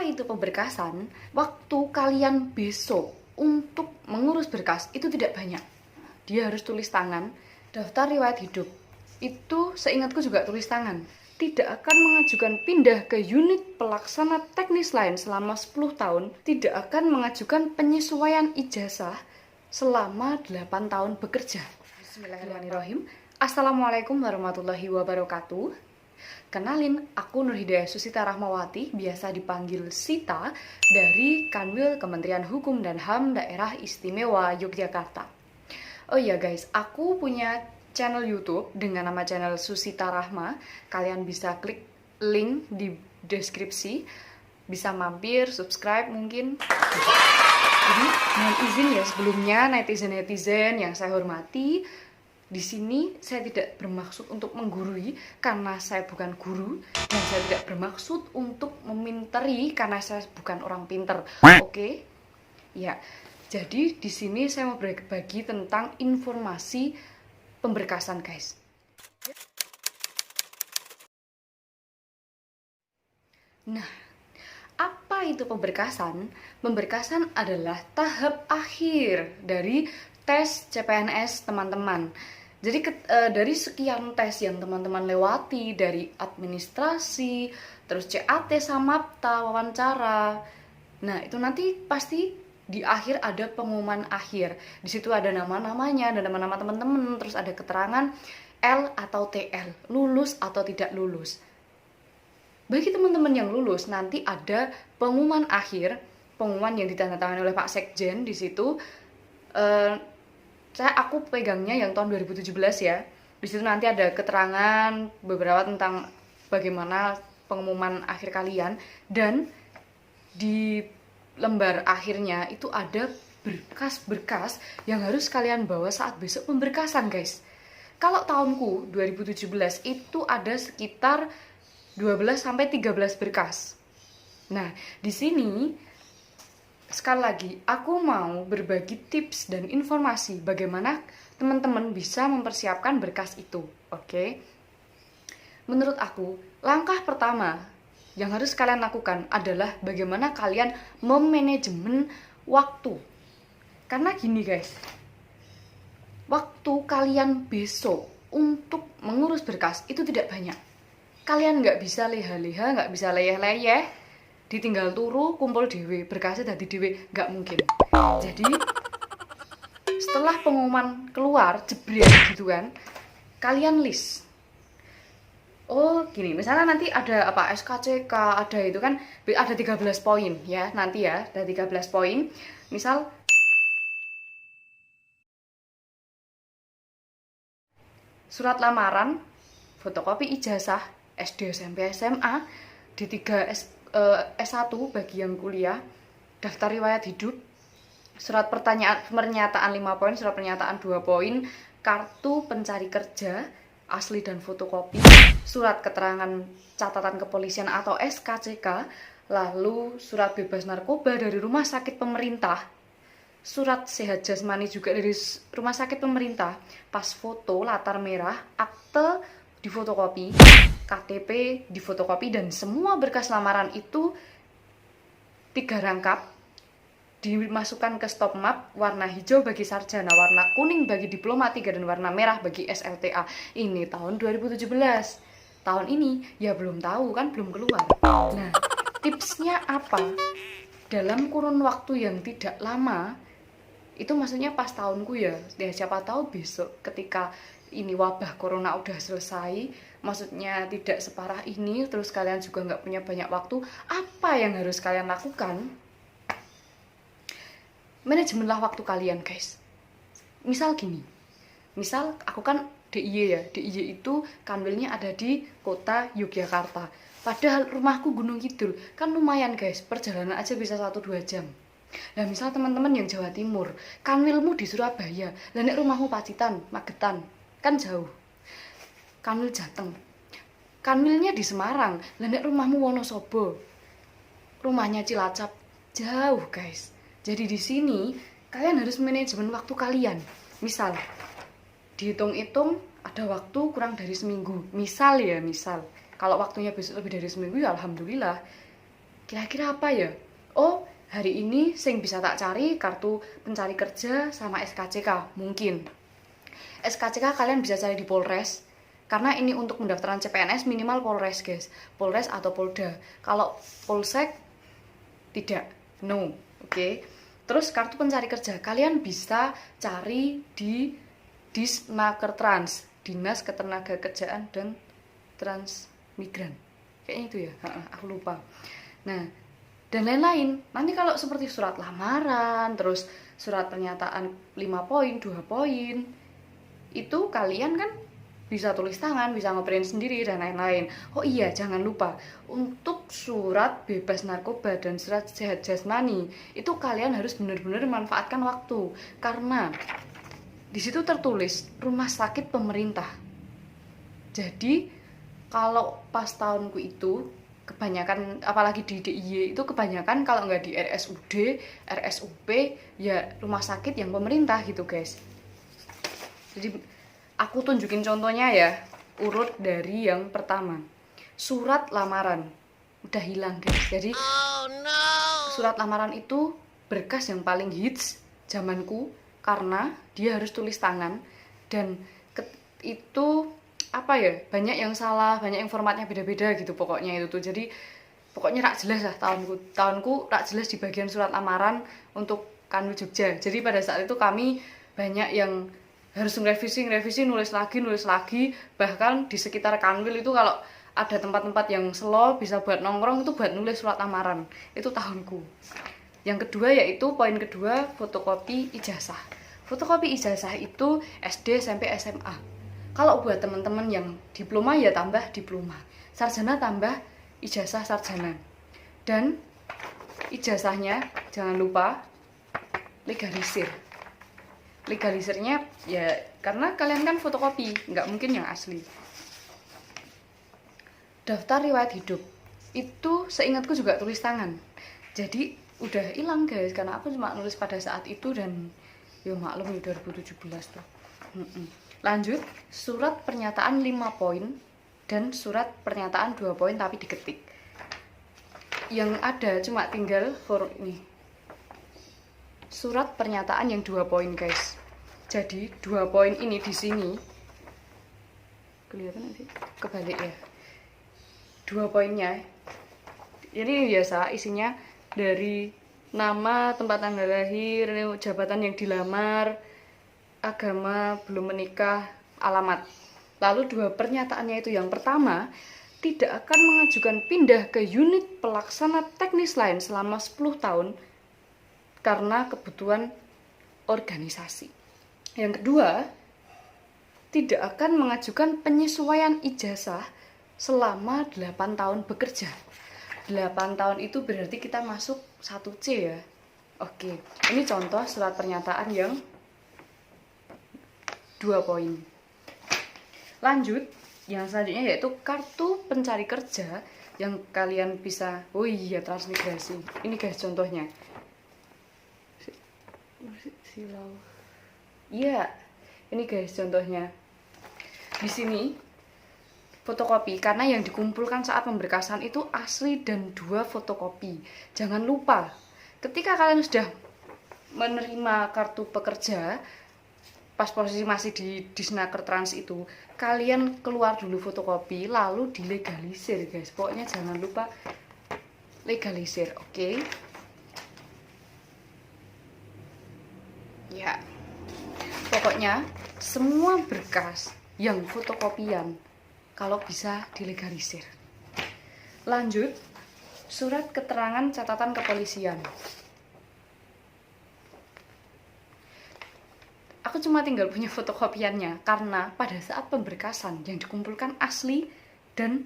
itu pemberkasan? Waktu kalian besok untuk mengurus berkas itu tidak banyak. Dia harus tulis tangan, daftar riwayat hidup. Itu seingatku juga tulis tangan. Tidak akan mengajukan pindah ke unit pelaksana teknis lain selama 10 tahun. Tidak akan mengajukan penyesuaian ijazah selama 8 tahun bekerja. Bismillahirrahmanirrahim. Assalamualaikum warahmatullahi wabarakatuh. Kenalin, aku Nur Hidayah Susita Rahmawati, biasa dipanggil Sita, dari Kanwil Kementerian Hukum dan HAM Daerah Istimewa Yogyakarta. Oh iya guys, aku punya channel YouTube dengan nama channel Susita Rahma. Kalian bisa klik link di deskripsi, bisa mampir, subscribe mungkin. Jadi mohon izin ya sebelumnya netizen-netizen yang saya hormati. Di sini saya tidak bermaksud untuk menggurui karena saya bukan guru, dan saya tidak bermaksud untuk meminteri karena saya bukan orang pinter. Oke? Ya. Jadi di sini saya mau berbagi tentang informasi pemberkasan, guys. Nah, apa itu pemberkasan? Pemberkasan adalah tahap akhir dari tes CPNS teman-teman. Jadi dari sekian tes yang teman-teman lewati, dari administrasi, terus CAT, Samapta, wawancara. Nah, itu nanti pasti di akhir ada pengumuman akhir. Di situ ada nama-namanya, ada nama-nama teman-teman, terus ada keterangan L atau TL, lulus atau tidak lulus. Bagi teman-teman yang lulus, nanti ada pengumuman akhir, pengumuman yang ditandatangani oleh Pak Sekjen di situ. Aku pegangnya yang tahun 2017 ya. Di situ nanti ada keterangan beberapa tentang bagaimana pengumuman akhir kalian, dan di lembar akhirnya itu ada berkas-berkas yang harus kalian bawa saat besok pemberkasan, guys. Kalau tahunku 2017 itu ada sekitar 12 sampai 13 berkas. Nah, di sini sekali lagi, aku mau berbagi tips dan informasi bagaimana teman-teman bisa mempersiapkan berkas itu, oke? Menurut aku, langkah pertama yang harus kalian lakukan adalah bagaimana kalian memanajemen waktu. Karena gini guys, waktu kalian besok untuk mengurus berkas itu tidak banyak. Kalian nggak bisa leha-leha, nggak bisa leyeh-leyeh, ditinggal turu, kumpul dewe, berkasnya dadi dewe, nggak mungkin. Jadi setelah pengumuman keluar, jebret gitu kan, kalian list. Oh gini, misalnya nanti ada apa SKCK, ada itu kan, ada 13 poin ya, nanti ya, ada 13 poin. Misal surat lamaran, fotokopi ijazah, SD, SMP, SMA, D3, S1 bagi yang kuliah, daftar riwayat hidup, surat pernyataan 5 poin, surat pernyataan 2 poin, kartu pencari kerja asli dan fotokopi, surat keterangan catatan kepolisian atau SKCK, lalu surat bebas narkoba dari rumah sakit pemerintah, surat sehat jasmani juga dari rumah sakit pemerintah, pas foto latar merah, akte difotokopi, KTP difotokopi, dan semua berkas lamaran itu 3 rangkap dimasukkan ke stop map, warna hijau bagi sarjana, warna kuning bagi diploma 3, dan warna merah bagi SLTA. Ini tahun 2017. Tahun ini ya belum tahu kan, belum keluar. Nah, tipsnya apa? Dalam kurun waktu yang tidak lama, itu maksudnya pas tahunku ya siapa tahu besok ketika ini wabah corona udah selesai, maksudnya tidak separah ini, terus kalian juga nggak punya banyak waktu, apa yang harus kalian lakukan? Manajemenlah waktu kalian, guys. Misal gini, misal aku kan DIY ya, DIY itu kanwilnya ada di kota Yogyakarta, padahal rumahku Gunung Kidul, kan lumayan guys, perjalanan aja bisa 1-2 jam. Nah misal teman-teman yang Jawa Timur, kanwilmu di Surabaya, lah nek rumahmu Pacitan, Magetan, kan jauh. Kanwil Jateng, kanwilnya di Semarang, lah nek rumahmu Wonosobo, rumahnya Cilacap, jauh guys. Jadi di sini kalian harus manajemen waktu kalian. Misal dihitung-hitung ada waktu kurang dari seminggu. Misal kalau waktunya besok lebih dari seminggu ya alhamdulillah. kira-kira apa ya? Oh, hari ini sing bisa tak cari kartu pencari kerja sama SKCK mungkin. SKCK kalian bisa cari di Polres, karena ini untuk pendaftaran CPNS minimal Polres guys, Polres atau Polda. Kalau Polsek tidak, no, oke. Terus kartu pencari kerja kalian bisa cari di Disnakertrans, Dinas Ketenagakerjaan dan Transmigran, kayaknya itu ya, aku lupa. Nah, dan lain-lain. Nanti kalau seperti surat lamaran, terus surat pernyataan 5 poin, 2 poin, itu kalian kan bisa tulis tangan, bisa ngeprint sendiri dan lain-lain. Oh iya, jangan lupa untuk surat bebas narkoba dan surat sehat jasmani itu kalian harus benar-benar memanfaatkan waktu, karena di situ tertulis rumah sakit pemerintah. Jadi kalau pas tahunku itu kebanyakan, apalagi di DIY itu kebanyakan kalau nggak di RSUD, RSUP ya rumah sakit yang pemerintah gitu guys. Jadi aku tunjukin contohnya ya, urut dari yang pertama. Surat lamaran udah hilang guys. Jadi surat lamaran itu berkas yang paling hits zamanku, karena dia harus tulis tangan dan itu apa ya, banyak yang salah, banyak yang formatnya beda-beda gitu pokoknya itu tuh. Jadi pokoknya rak jelas lah tahunku rak jelas di bagian surat lamaran untuk Kanwil Jogja. Jadi pada saat itu kami banyak yang harus revisi, nulis lagi, bahkan di sekitar Kanwil itu kalau ada tempat-tempat yang slow bisa buat nongkrong itu buat nulis surat lamaran. Itu tahunku. Yang kedua yaitu poin kedua, fotokopi ijazah. Fotokopi ijazah itu SD, SMP, SMA. Kalau buat teman-teman yang diploma ya tambah diploma, sarjana tambah ijazah sarjana. Dan ijazahnya jangan lupa legalisir. Legalisirnya ya karena kalian kan fotokopi, nggak mungkin yang asli. Daftar riwayat hidup itu seingatku juga tulis tangan, jadi udah hilang guys, karena aku cuma nulis pada saat itu dan ya maklum ya 2017 tuh. Lanjut, surat pernyataan 5 poin dan surat pernyataan 2 poin tapi diketik. Yang ada cuma tinggal ini surat pernyataan yang 2 poin guys. Jadi 2 poin ini di sini kelihatan nanti kebalik ya. 2 poinnya ini biasa isinya dari nama, tempat tanggal lahir, jabatan yang dilamar, agama, belum menikah, alamat. Lalu 2 pernyataannya itu, yang pertama, tidak akan mengajukan pindah ke unit pelaksana teknis lain selama 10 tahun karena kebutuhan organisasi. Yang kedua, tidak akan mengajukan penyesuaian ijazah selama 8 tahun bekerja. 8 tahun itu berarti kita masuk 1C ya. Oke, ini contoh surat pernyataan yang 2 poin. Lanjut, yang selanjutnya yaitu kartu pencari kerja yang kalian bisa, oh iya, transmigrasi. Ini guys contohnya. Silau. Iya, ini guys contohnya. Di sini fotokopi, karena yang dikumpulkan saat pemberkasan itu asli dan 2 fotokopi. Jangan lupa, ketika kalian sudah menerima kartu pekerja, pas posisi masih di Disnakertrans itu, kalian keluar dulu fotokopi, lalu dilegalisir guys. Pokoknya jangan lupa legalisir, oke? Ya, pokoknya semua berkas yang fotokopian kalau bisa dilegalisir. Lanjut, surat keterangan catatan kepolisian. Aku cuma tinggal punya fotokopiannya karena pada saat pemberkasan yang dikumpulkan asli dan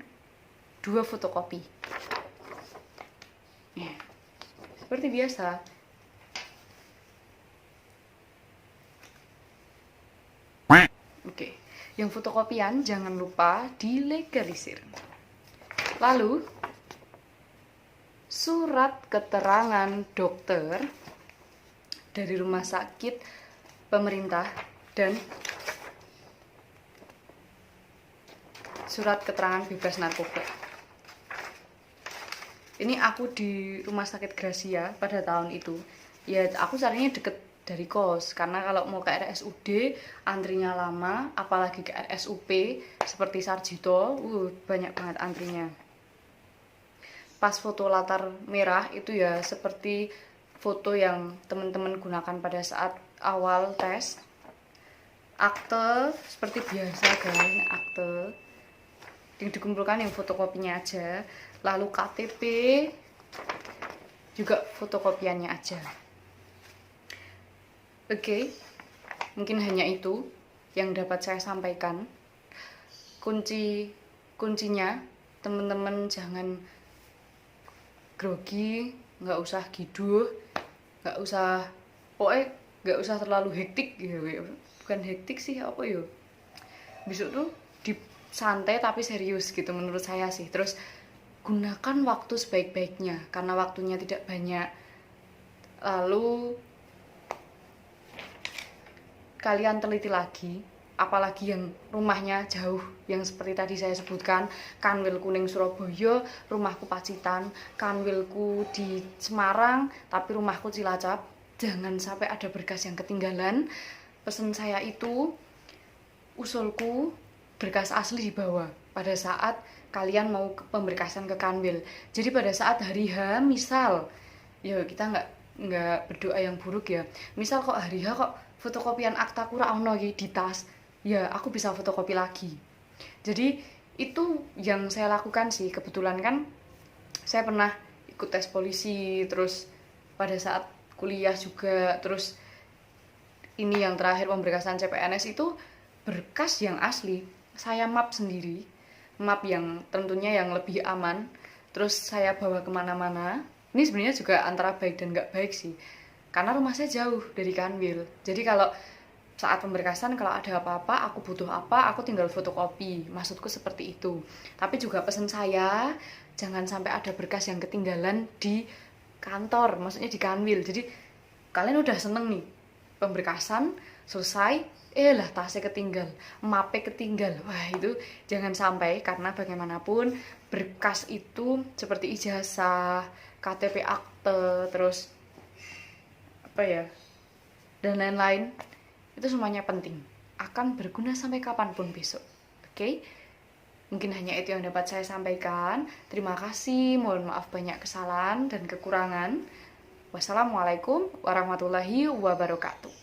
2 fotokopi. Ya, seperti biasa. Oke, yang fotokopian jangan lupa dilegalisir. Lalu, surat keterangan dokter dari rumah sakit pemerintah dan surat keterangan bebas narkoba. Ini aku di Rumah Sakit Gracia pada tahun itu. Ya, aku carinya deket dari kos, karena kalau mau ke RSUD antrinya lama, apalagi ke RSUP seperti Sarjito, banyak banget antrinya. Pas foto latar merah itu ya seperti foto yang teman-teman gunakan pada saat awal tes. Akte seperti biasa guys, akte yang dikumpulkan yang fotokopinya aja, lalu KTP juga fotokopiannya aja. Oke, mungkin hanya itu yang dapat saya sampaikan. Kuncinya teman-teman jangan grogi, nggak usah giduh, nggak usah terlalu hektik gitu. Bukan hektik sih, apa yo, besok tuh di santai tapi serius gitu menurut saya sih. Terus gunakan waktu sebaik-baiknya karena waktunya tidak banyak. Lalu kalian teliti lagi, apalagi yang rumahnya jauh, yang seperti tadi saya sebutkan, Kanwil Kuning Surabaya, rumahku Pacitan, Kanwilku di Semarang tapi rumahku Cilacap. Jangan sampai ada berkas yang ketinggalan. Pesan saya itu, usulku, berkas asli dibawa pada saat kalian mau pemberkasan ke Kanwil. Jadi pada saat hari H, misal, ya kita nggak berdoa yang buruk ya. Misal kok hari H kok fotokopian aktaku ra ono di tas, ya aku bisa fotokopi lagi. Jadi itu yang saya lakukan sih. Kebetulan kan saya pernah ikut tes polisi, terus pada saat kuliah juga, terus ini yang terakhir pemberkasan CPNS itu berkas yang asli saya map sendiri, map yang tentunya yang lebih aman, terus saya bawa kemana-mana. Ini sebenarnya juga antara baik dan nggak baik sih, karena rumah saya jauh dari Kanwil. Jadi kalau saat pemberkasan kalau ada apa-apa, aku butuh apa, aku tinggal fotokopi. Maksudku seperti itu. Tapi juga pesan saya, jangan sampai ada berkas yang ketinggalan di kantor, maksudnya di Kanwil. Jadi kalian udah seneng nih pemberkasan selesai, lah tasnya ketinggal, mapnya ketinggal. Wah, itu jangan sampai, karena bagaimanapun berkas itu seperti ijazah, KTP akte, terus apa ya, dan lain-lain, itu semuanya penting, akan berguna sampai kapanpun besok. Oke? Mungkin hanya itu yang dapat saya sampaikan. Terima kasih, mohon maaf banyak kesalahan dan kekurangan. Wassalamualaikum warahmatullahi wabarakatuh.